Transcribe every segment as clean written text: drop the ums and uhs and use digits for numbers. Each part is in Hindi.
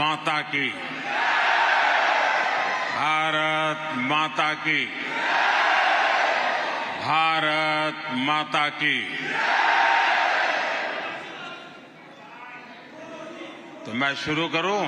माता की, भारत माता की, भारत माता की। तो मैं शुरू करूं?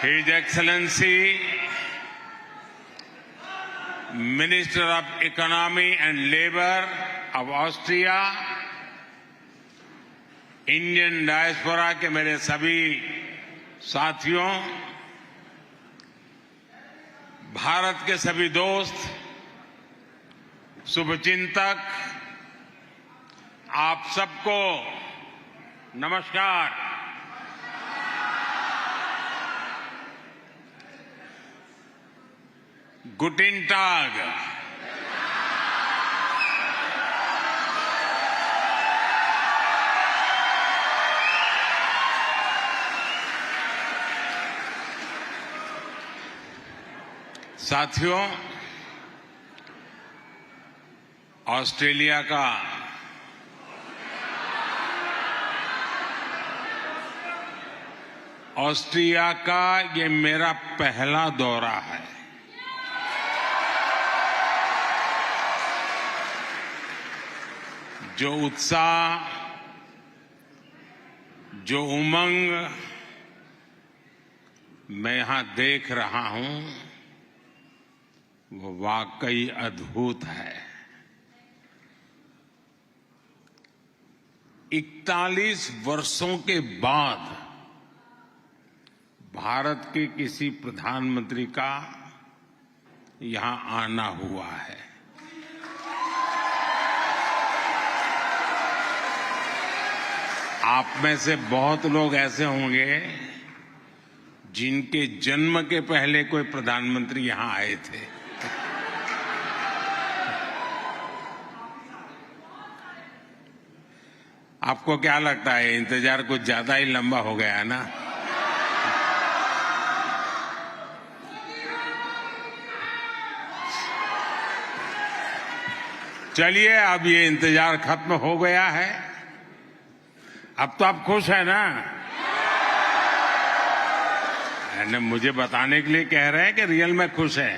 His Excellency, Minister of Economy and Labour of Austria, Indian diaspora के मेरे सभी साथियों, भारत के सभी दोस्त, शुभचिंतक, आप सबको नमस्कार। गुटिन टाग। साथियों, ऑस्ट्रेलिया का ये मेरा पहला दौरा है। जो उत्साह, जो उमंग मैं यहां देख रहा हूं, वो वाकई अद्भुत है। 41 वर्षों के बाद भारत के किसी प्रधानमंत्री का यहां आना हुआ है। आप में से बहुत लोग ऐसे होंगे जिनके जन्म के पहले कोई प्रधानमंत्री यहां आए थे। आपको क्या लगता है, इंतजार कुछ ज्यादा ही लंबा हो गया है ना? चलिए, अब ये इंतजार खत्म हो गया है। अब तो आप खुश है ना? मुझे बताने के लिए कह रहे हैं कि रियल में खुश है?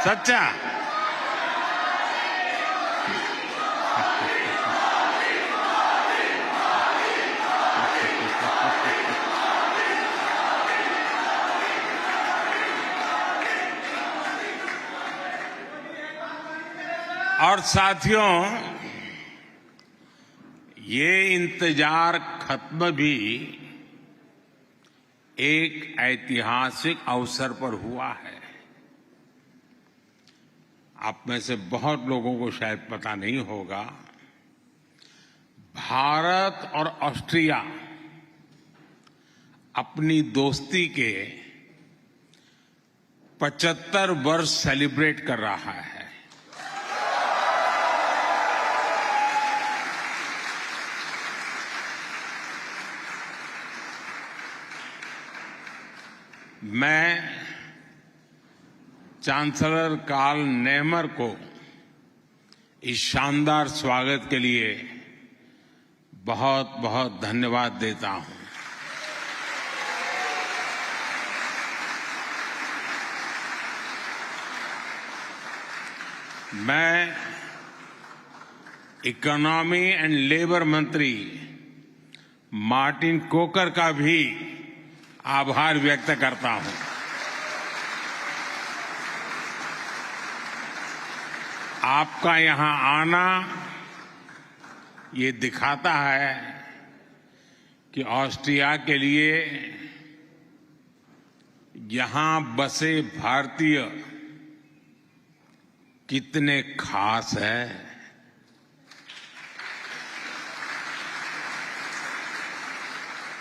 सच्चा? और साथियों, ये इंतजार खत्म भी एक ऐतिहासिक अवसर पर हुआ है। आप में से बहुत लोगों को शायद पता नहीं होगा, भारत और ऑस्ट्रिया अपनी दोस्ती के 75 वर्ष सेलिब्रेट कर रहा है। मैं चांसलर कार्ल नेहमर को इस शानदार स्वागत के लिए बहुत बहुत धन्यवाद देता हूं। मैं इकोनॉमी एंड लेबर मंत्री मार्टिन कोकर का भी आभार व्यक्त करता हूं। आपका यहां आना ये दिखाता है कि ऑस्ट्रिया के लिए यहां बसे भारतीय कितने खास है।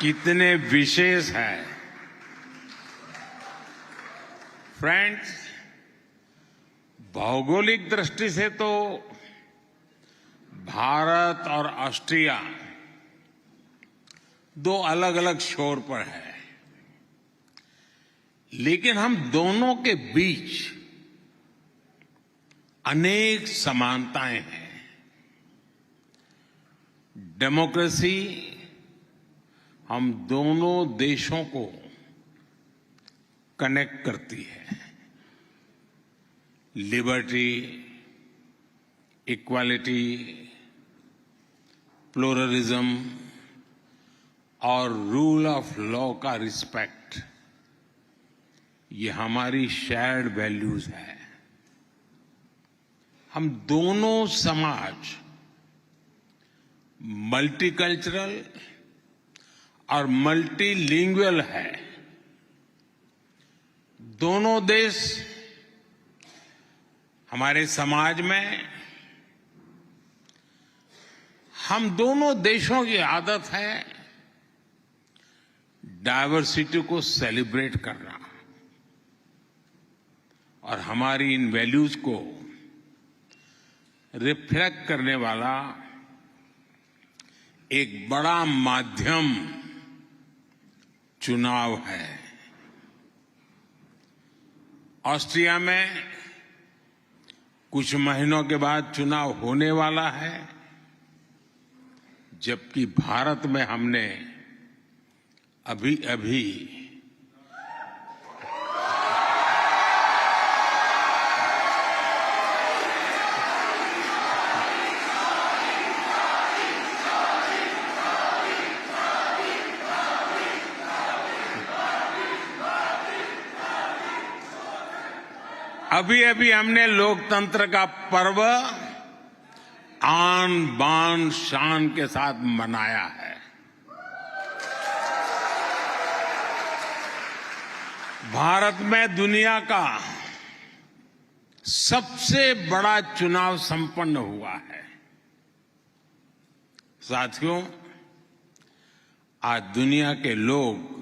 कितने विशेष हैं। फ्रेंड्स, भौगोलिक दृष्टि से तो भारत और ऑस्ट्रिया दो अलग अलग छोर पर है, लेकिन हम दोनों के बीच अनेक समानताएं हैं। डेमोक्रेसी हम दोनों देशों को कनेक्ट करती है। लिबर्टी, इक्वालिटी, प्लुरलिज्म और रूल ऑफ लॉ का रिस्पेक्ट, ये हमारी शेयर्ड वैल्यूज है। हम दोनों समाज मल्टीकल्चरल और मल्टीलिंगुअल है। दोनों देश, हमारे समाज में हम दोनों देशों की आदत है डायवर्सिटी को सेलिब्रेट करना, और हमारी इन वैल्यूज को रिफ्लेक्ट करने वाला एक बड़ा माध्यम चुनाव है। ऑस्ट्रिया में कुछ महीनों के बाद चुनाव होने वाला है, जबकि भारत में हमने अभी हमने लोकतंत्र का पर्व आन बान शान के साथ मनाया है। भारत में दुनिया का सबसे बड़ा चुनाव संपन्न हुआ है। साथियों, आज दुनिया के लोग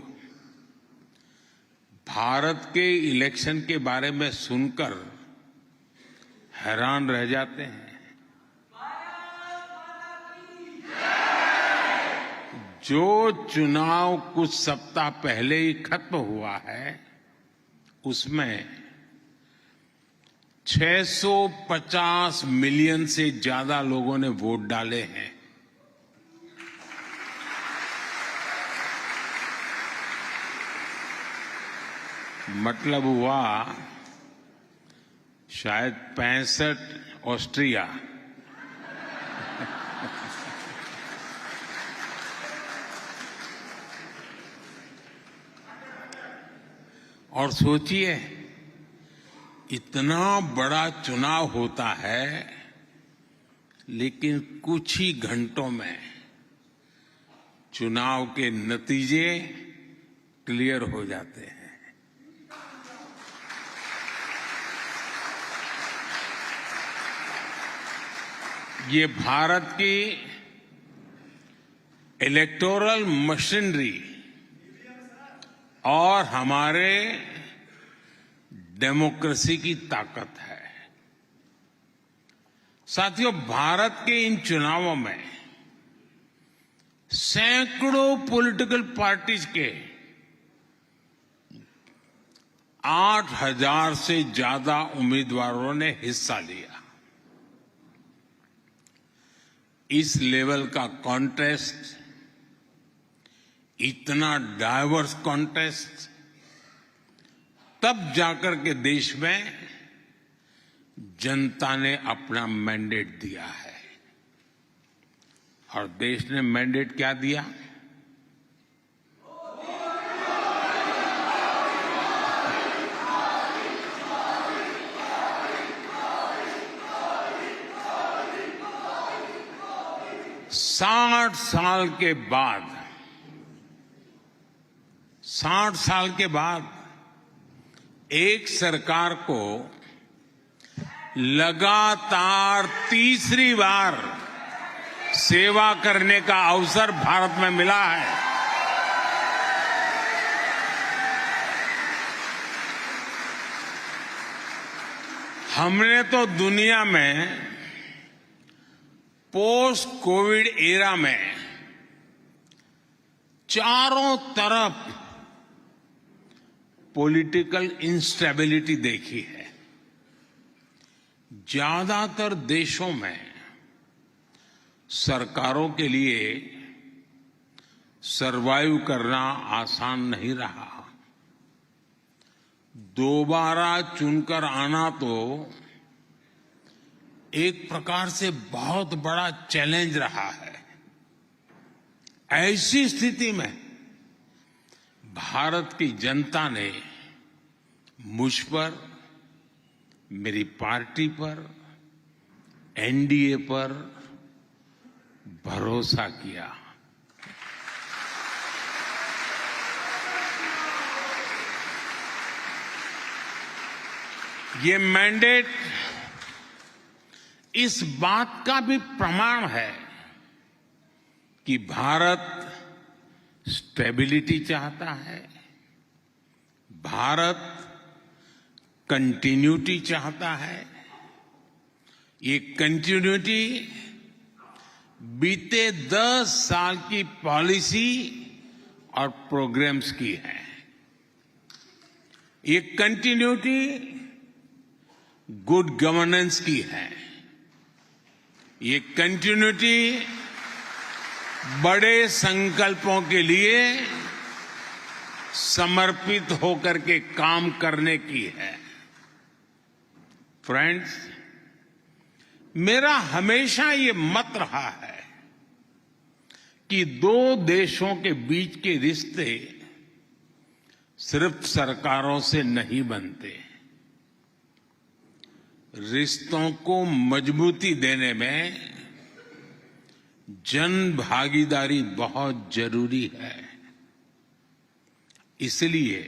भारत के इलेक्शन के बारे में सुनकर हैरान रह जाते हैं। जो चुनाव कुछ सप्ताह पहले ही खत्म हुआ है, उसमें 650 मिलियन से ज्यादा लोगों ने वोट डाले हैं। मतलब हुआ शायद 65 ऑस्ट्रिया। और सोचिए, इतना बड़ा चुनाव होता है, लेकिन कुछ ही घंटों में चुनाव के नतीजे क्लियर हो जाते हैं। ये भारत की इलेक्टोरल मशीनरी और हमारे डेमोक्रेसी की ताकत है। साथियों, भारत के इन चुनावों में सैकड़ों पॉलिटिकल पार्टीज के 8,000 से ज्यादा उम्मीदवारों ने हिस्सा लिया। इस लेवल का कॉन्टेस्ट, इतना डाइवर्स कॉन्टेस्ट, तब जाकर के देश में जनता ने अपना मैंडेट दिया है। और देश ने मैंडेट क्या दिया? साठ साल के बाद एक सरकार को लगातार तीसरी बार सेवा करने का अवसर भारत में मिला है। हमने तो दुनिया में पोस्ट कोविड एरा में चारों तरफ पॉलिटिकल इंस्टेबिलिटी देखी है। ज्यादातर देशों में सरकारों के लिए सरवाइव करना आसान नहीं रहा। दोबारा चुनकर आना तो एक प्रकार से बहुत बड़ा चैलेंज रहा है। ऐसी स्थिति में भारत की जनता ने मुझ पर, मेरी पार्टी पर, एनडीए पर भरोसा किया। ये मैंडेट इस बात का भी प्रमाण है कि भारत स्टेबिलिटी चाहता है, भारत कंटिन्यूटी चाहता है। ये कंटिन्यूटी बीते 10 साल की पॉलिसी और प्रोग्राम्स की है। ये कंटिन्यूटी गुड गवर्नेंस की है। ये कंटिन्यूटी बड़े संकल्पों के लिए समर्पित होकर के काम करने की है। फ्रेंड्स, मेरा हमेशा ये मत रहा है कि दो देशों के बीच के रिश्ते सिर्फ सरकारों से नहीं बनते। रिश्तों को मजबूती देने में जन भागीदारी बहुत जरूरी है। इसलिए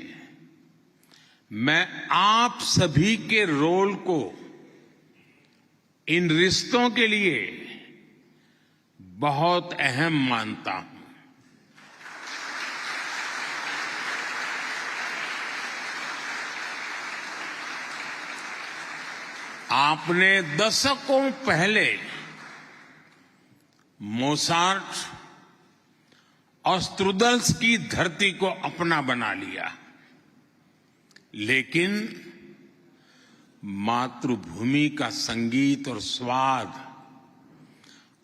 मैं आप सभी के रोल को इन रिश्तों के लिए बहुत अहम मानता हूं। आपने दशकों पहले मोसार्ट और स्ट्रूदल्स की धरती को अपना बना लिया, लेकिन मातृभूमि का संगीत और स्वाद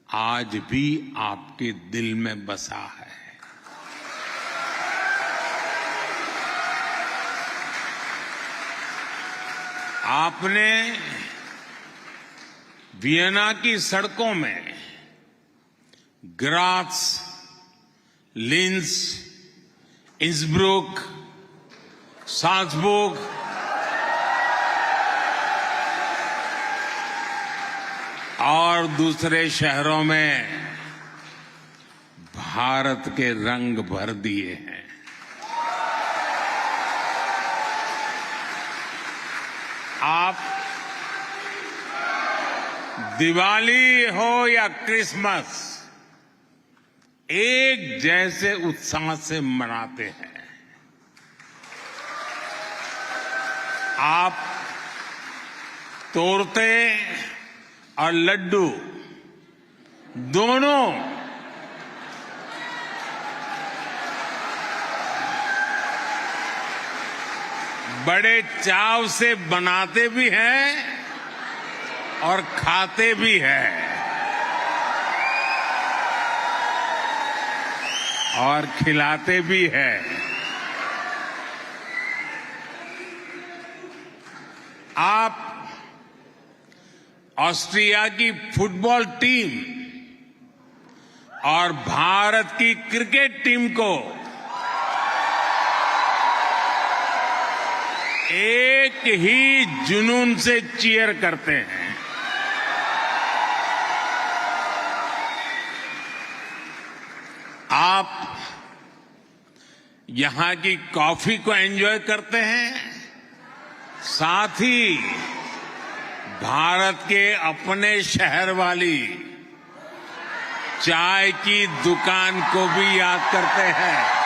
आज भी आपके दिल में बसा है। आपने वियना की सड़कों में ग्रात्स, लिंस, इंसब्रुक, साल्जबर्ग और दूसरे शहरों में भारत के रंग भर दिए हैं। आप दिवाली हो या क्रिसमस एक जैसे उत्साह से मनाते हैं। आप तोरते और लड्डू दोनों बड़े चाव से बनाते भी हैं और खाते भी हैं और खिलाते भी हैं। आप ऑस्ट्रिया की फुटबॉल टीम और भारत की क्रिकेट टीम को एक ही जुनून से चीयर करते हैं। आप यहां की कॉफी को एंजॉय करते हैं, साथ ही भारत के अपने शहर वाली चाय की दुकान को भी याद करते हैं।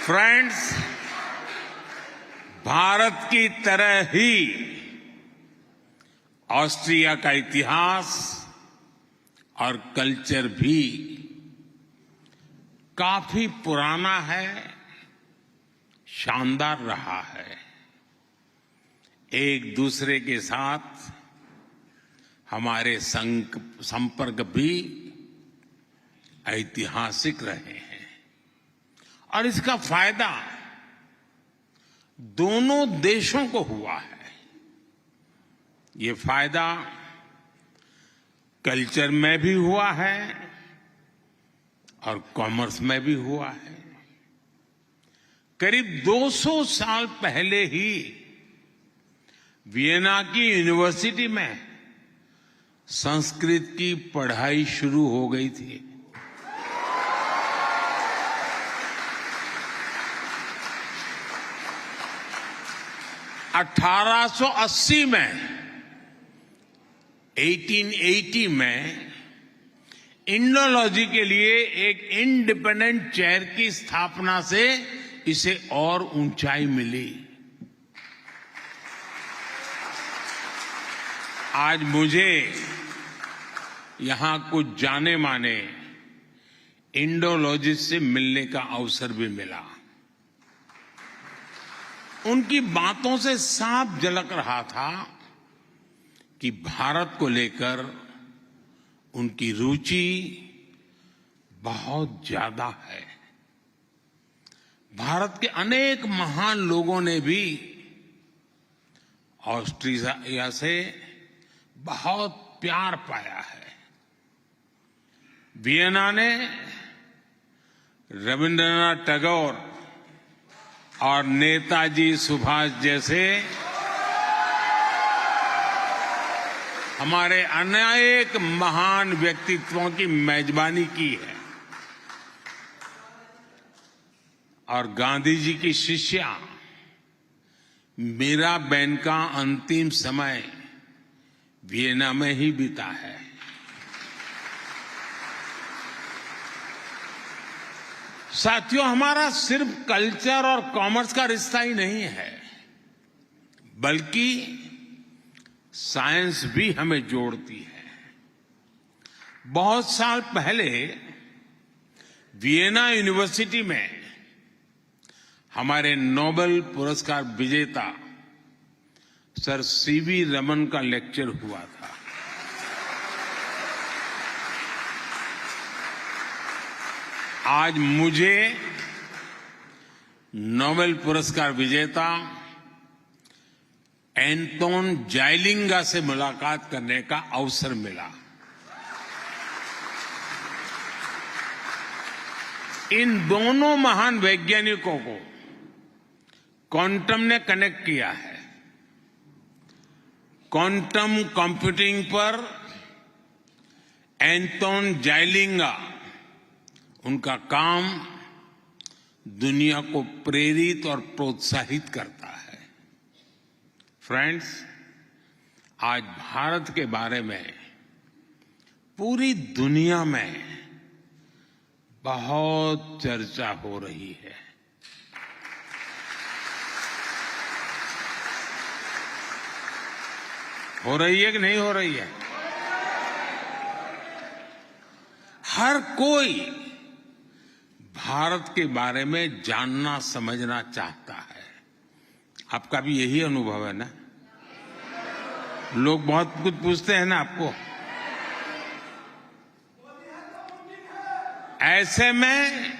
फ्रेंड्स, भारत की तरह ही ऑस्ट्रिया का इतिहास और कल्चर भी काफी पुराना है, शानदार रहा है। एक दूसरे के साथ हमारे संपर्क भी ऐतिहासिक रहे हैं और इसका फायदा दोनों देशों को हुआ है। ये फायदा कल्चर में भी हुआ है और कॉमर्स में भी हुआ है। करीब 200 साल पहले ही वियना की यूनिवर्सिटी में संस्कृत की पढ़ाई शुरू हो गई थी। में 1880 में इंडोलॉजी के लिए एक इंडिपेंडेंट चेयर की स्थापना से इसे और ऊंचाई मिली। आज मुझे यहां कुछ जाने माने इंडोलॉजिस्ट से मिलने का अवसर भी मिला। उनकी बातों से साफ झलक रहा था कि भारत को लेकर उनकी रुचि बहुत ज्यादा है। भारत के अनेक महान लोगों ने भी ऑस्ट्रिया से बहुत प्यार पाया है। वियना ने रविंद्रनाथ टैगोर और नेताजी सुभाष जैसे हमारे अनेक महान व्यक्तित्वों की मेजबानी की है और गांधी जी की शिष्या मीराबेन का अंतिम समय वियना में ही बीता है। साथियों, हमारा सिर्फ कल्चर और कॉमर्स का रिश्ता ही नहीं है, बल्कि साइंस भी हमें जोड़ती है। बहुत साल पहले वियना यूनिवर्सिटी में हमारे नोबेल पुरस्कार विजेता सर सीवी रमन का लेक्चर हुआ था। आज मुझे नोबेल पुरस्कार विजेता एंटोन जाइलिंगा से मुलाकात करने का अवसर मिला। इन दोनों महान वैज्ञानिकों को क्वांटम ने कनेक्ट किया है। क्वांटम कंप्यूटिंग पर एंटोन जाइलिंगा, उनका काम दुनिया को प्रेरित और प्रोत्साहित करता है। फ्रेंड्स, आज भारत के बारे में पूरी दुनिया में बहुत चर्चा हो रही है। हो रही है कि नहीं हो रही है? हर कोई भारत के बारे में जानना समझना चाहता है। आपका भी यही अनुभव है ना? लोग बहुत कुछ पूछते हैं ना आपको। ऐसे में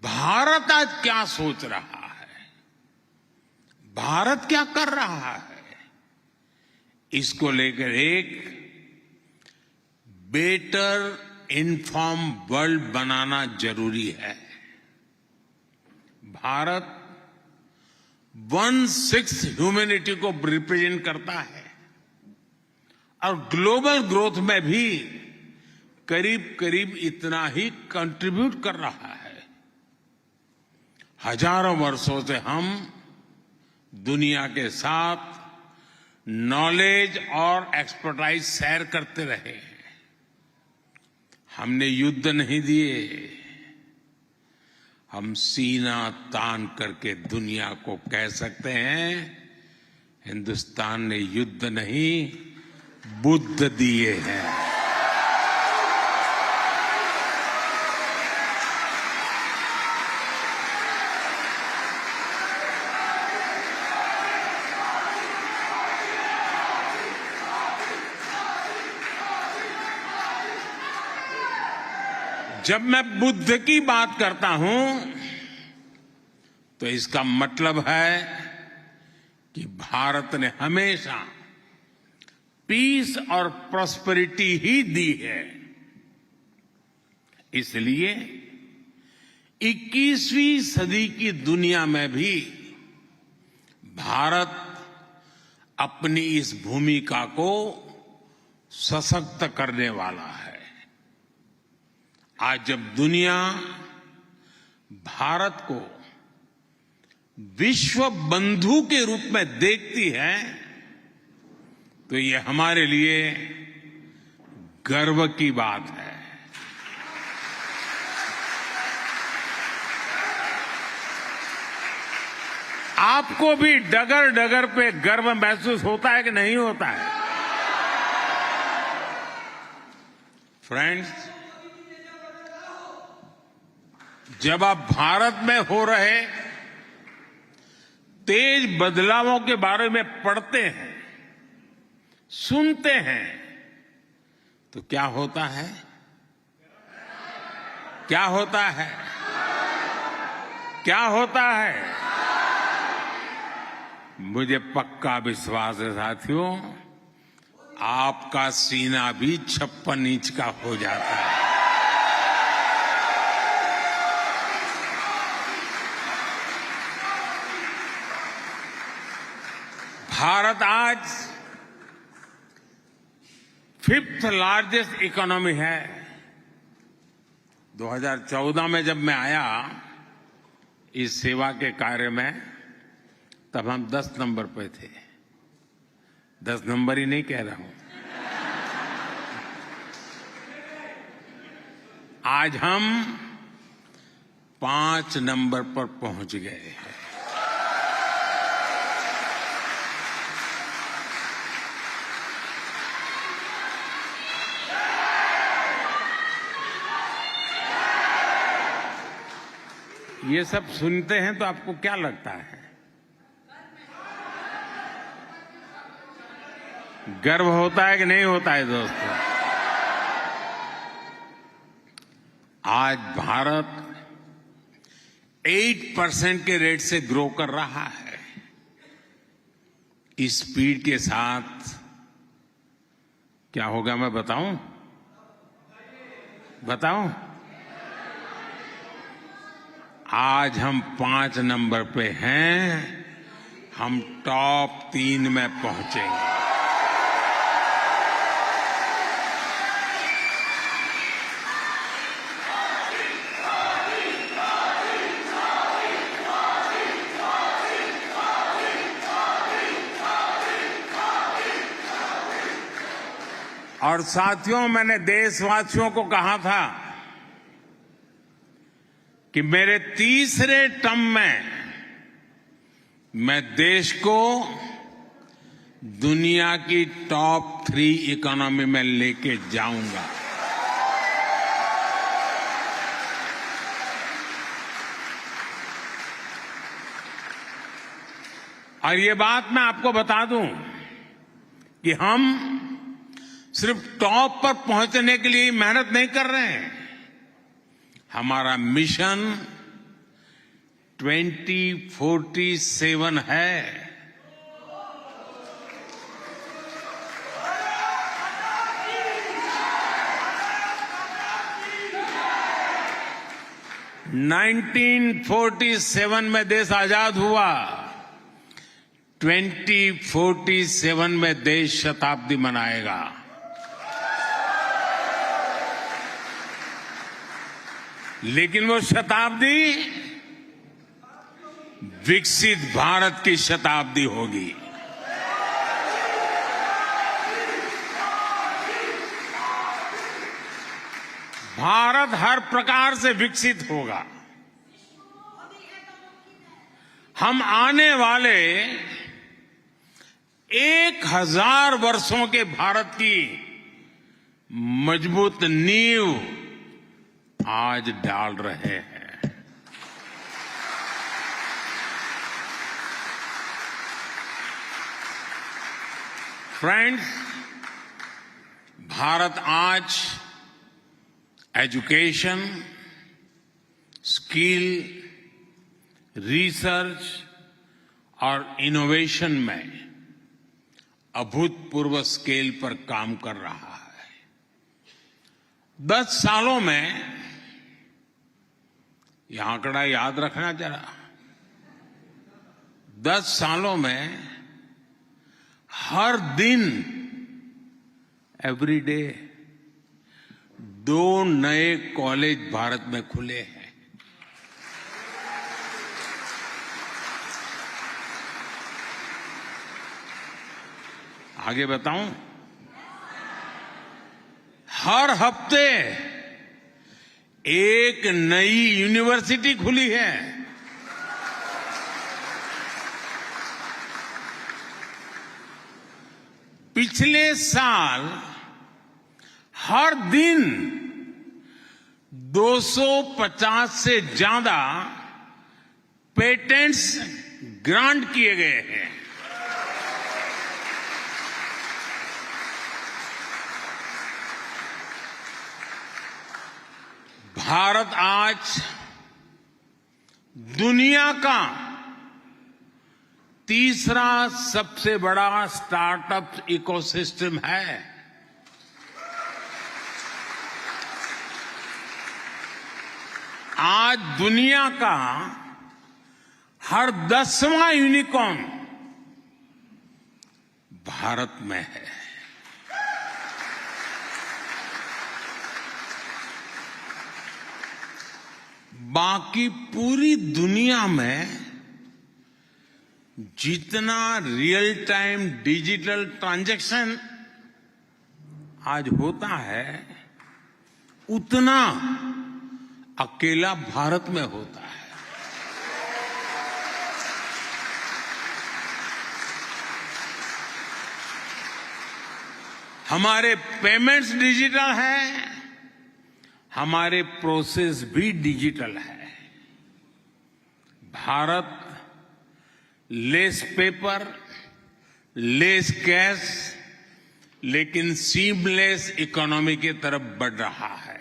भारत आज क्या सोच रहा है, भारत क्या कर रहा है, इसको लेकर एक बेटर इन्फॉर्म वर्ल्ड बनाना जरूरी है। भारत 1/6 ह्यूमैनिटी को रिप्रेजेंट करता है और ग्लोबल ग्रोथ में भी करीब करीब इतना ही कंट्रीब्यूट कर रहा है। हजारों वर्षों से हम दुनिया के साथ नॉलेज और एक्सपर्टाइज शेयर करते रहे हैं। हमने युद्ध नहीं दिए, हम सीना तान करके दुनिया को कह सकते हैं, हिंदुस्तान ने युद्ध नहीं, बुद्ध दिए हैं। जब मैं बुद्ध की बात करता हूं तो इसका मतलब है कि भारत ने हमेशा पीस और प्रॉस्पेरिटी ही दी है। इसलिए 21वीं सदी की दुनिया में भी भारत अपनी इस भूमिका को सशक्त करने वाला है। आज जब दुनिया भारत को विश्व बंधु के रूप में देखती है तो ये हमारे लिए गर्व की बात है। आपको भी डगर डगर पे गर्व महसूस होता है कि नहीं होता है? फ्रेंड्स, जब आप भारत में हो रहे तेज बदलावों के बारे में पढ़ते हैं, सुनते हैं, तो क्या होता है? क्या होता है? क्या होता है? मुझे पक्का विश्वास है साथियों, आपका सीना भी 56 इंच का हो जाता है। भारत आज 5th लार्जेस्ट इकोनॉमी है। 2014 में जब मैं आया इस सेवा के कार्य में, तब हम 10 नंबर पे थे। 10 नंबर ही नहीं कह रहा हूं, आज हम 5 नंबर पर पहुंच गए हैं। ये सब सुनते हैं तो आपको क्या लगता है? गर्व होता है कि नहीं होता है दोस्तों? आज भारत 8% के रेट से ग्रो कर रहा है। इस स्पीड के साथ क्या होगा मैं बताऊं? आज हम 5 नंबर पे हैं, हम टॉप 3 में पहुंचेंगे। और साथियों, मैंने देशवासियों को कहा था कि मेरे तीसरे टर्म में मैं देश को दुनिया की टॉप 3 इकोनॉमी में लेके जाऊंगा। और ये बात मैं आपको बता दूं कि हम सिर्फ टॉप पर पहुंचने के लिए मेहनत नहीं कर रहे हैं। हमारा मिशन 2047 है। नाइनटीन 47 में देश आजाद हुआ, 2047 में देश शताब्दी मनाएगा। लेकिन वो शताब्दी विकसित भारत की शताब्दी होगी। भारत हर प्रकार से विकसित होगा। हम आने वाले 1000 वर्षों के भारत की मजबूत नींव आज डाल रहे हैं। फ्रेंड्स, भारत आज एजुकेशन, स्किल, रिसर्च और इनोवेशन में अभूतपूर्व स्केल पर काम कर रहा है। 10 सालों में, यह आंकड़ा याद रखना जरा, 10 सालों में हर दिन, एवरी डे, 2 नए कॉलेज भारत में खुले हैं। आगे बताऊं, हर हफ्ते एक नई यूनिवर्सिटी खुली है। पिछले साल हर दिन 250 से ज्यादा पेटेंट्स ग्रांट किए गए हैं। भारत आज दुनिया का तीसरा सबसे बड़ा स्टार्टअप इकोसिस्टम है। आज दुनिया का हर 10वां यूनिकॉर्न भारत में है। बाकी पूरी दुनिया में जितना रियल टाइम डिजिटल ट्रांजैक्शन आज होता है, उतना अकेला भारत में होता है। हमारे पेमेंट्स डिजिटल हैं, हमारे प्रोसेस भी डिजिटल है। Bharat less paper, less cash, लेकिन सीमलेस इकोनॉमी की तरफ बढ़ रहा है।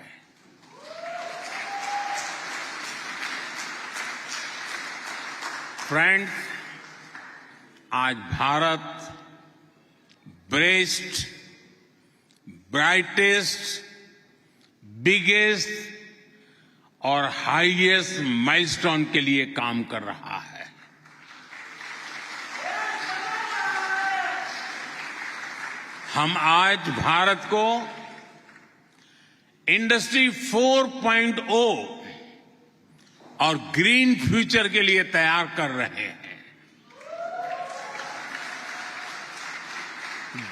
फ्रेंड्स, आज भारत बेस्ट, ब्राइटेस्ट, बिगेस्ट और हाईएस्ट माइलस्टोन के लिए काम कर रहा है। हम आज भारत को इंडस्ट्री 4.0 और ग्रीन फ्यूचर के लिए तैयार कर रहे हैं।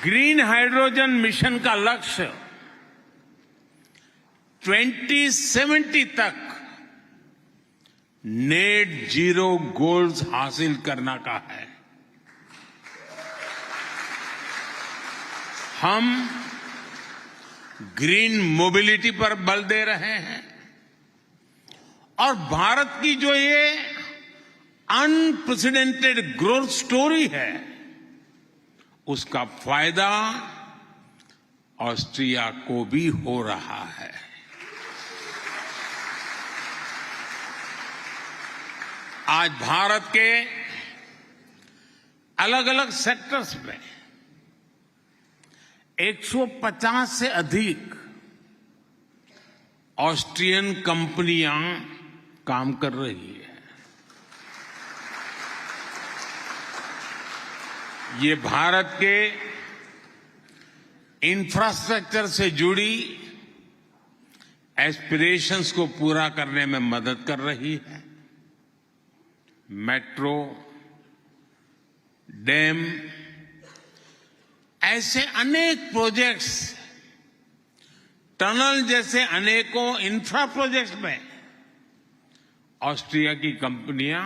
ग्रीन हाइड्रोजन मिशन का लक्ष्य 2070 तक नेट जीरो गोल्स हासिल करना का है। हम ग्रीन मोबिलिटी पर बल दे रहे हैं और भारत की जो ये अनप्रेसिडेंटेड ग्रोथ स्टोरी है, उसका फायदा ऑस्ट्रिया को भी हो रहा है। आज भारत के अलग अलग सेक्टर्स में 150 से अधिक ऑस्ट्रियन कंपनियां काम कर रही है। ये भारत के इंफ्रास्ट्रक्चर से जुड़ी एस्पिरेशंस को पूरा करने में मदद कर रही है। मेट्रो, डैम, ऐसे अनेक प्रोजेक्ट्स, टनल जैसे अनेकों इंफ्रा प्रोजेक्ट्स में ऑस्ट्रिया की कंपनियां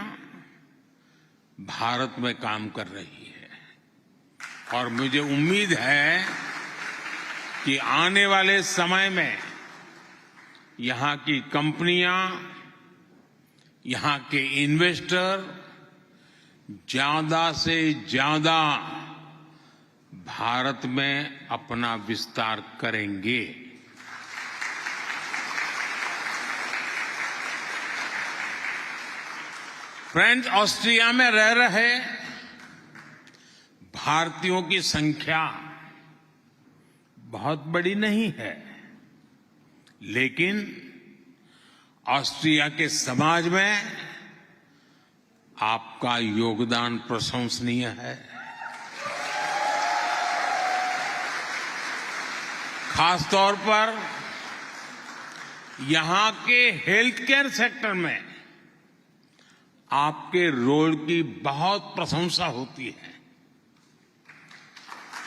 भारत में काम कर रही है और मुझे उम्मीद है कि आने वाले समय में यहां की कंपनियां, यहां के इन्वेस्टर ज्यादा से ज्यादा भारत में अपना विस्तार करेंगे। फ्रेंड्स, ऑस्ट्रिया में रह रहे भारतीयों की संख्या बहुत बड़ी नहीं है, लेकिन ऑस्ट्रिया के समाज में आपका योगदान प्रशंसनीय है। खासतौर पर यहां के हेल्थ केयर सेक्टर में आपके रोल की बहुत प्रशंसा होती है।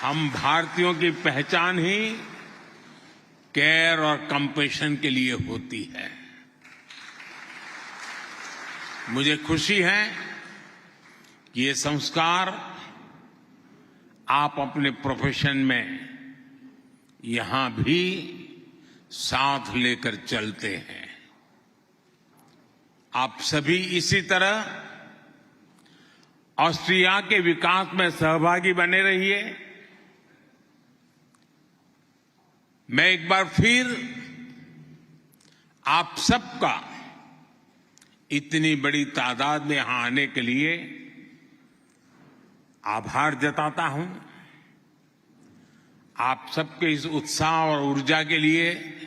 हम भारतीयों की पहचान ही केयर और कंपैशन के लिए होती है। मुझे खुशी है कि ये संस्कार आप अपने प्रोफेशन में यहां भी साथ लेकर चलते हैं। आप सभी इसी तरह ऑस्ट्रिया के विकास में सहभागी बने रहिए। मैं एक बार फिर आप सबका इतनी बड़ी तादाद में यहां आने के लिए आभार जताता हूं। आप सबके इस उत्साह और ऊर्जा के लिए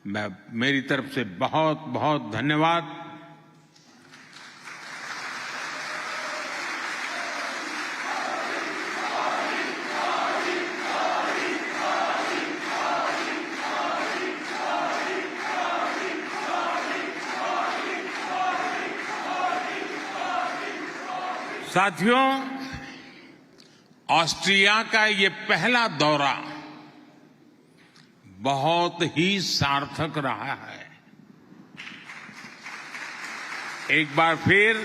मैं मेरी तरफ से बहुत बहुत धन्यवाद। साथियों, ऑस्ट्रिया का ये पहला दौरा बहुत ही सार्थक रहा है। एक बार फिर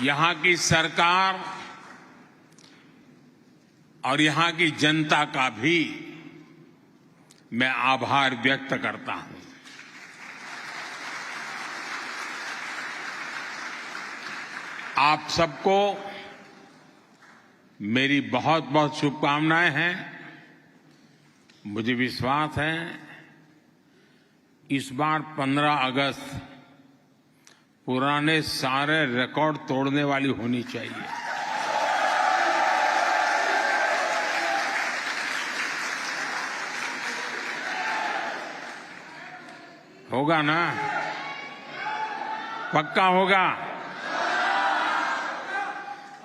यहां की सरकार और यहां की जनता का भी मैं आभार व्यक्त करता हूं। आप सबको मेरी बहुत बहुत शुभकामनाएं हैं। मुझे विश्वास है इस बार 15 अगस्त पुराने सारे रिकॉर्ड तोड़ने वाली होनी चाहिए। होगा ना? पक्का होगा?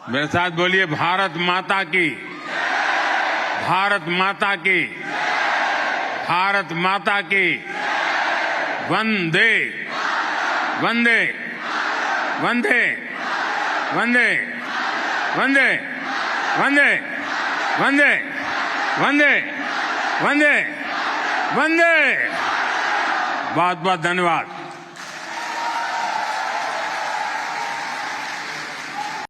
मेरे साथ बोलिए, भारत माता की, भारत माता की, भारत माता की, वंदे वंदे वंदे वंदे वंदे वंदे वंदे वंदे वंदे वंदे। बहुत बहुत धन्यवाद।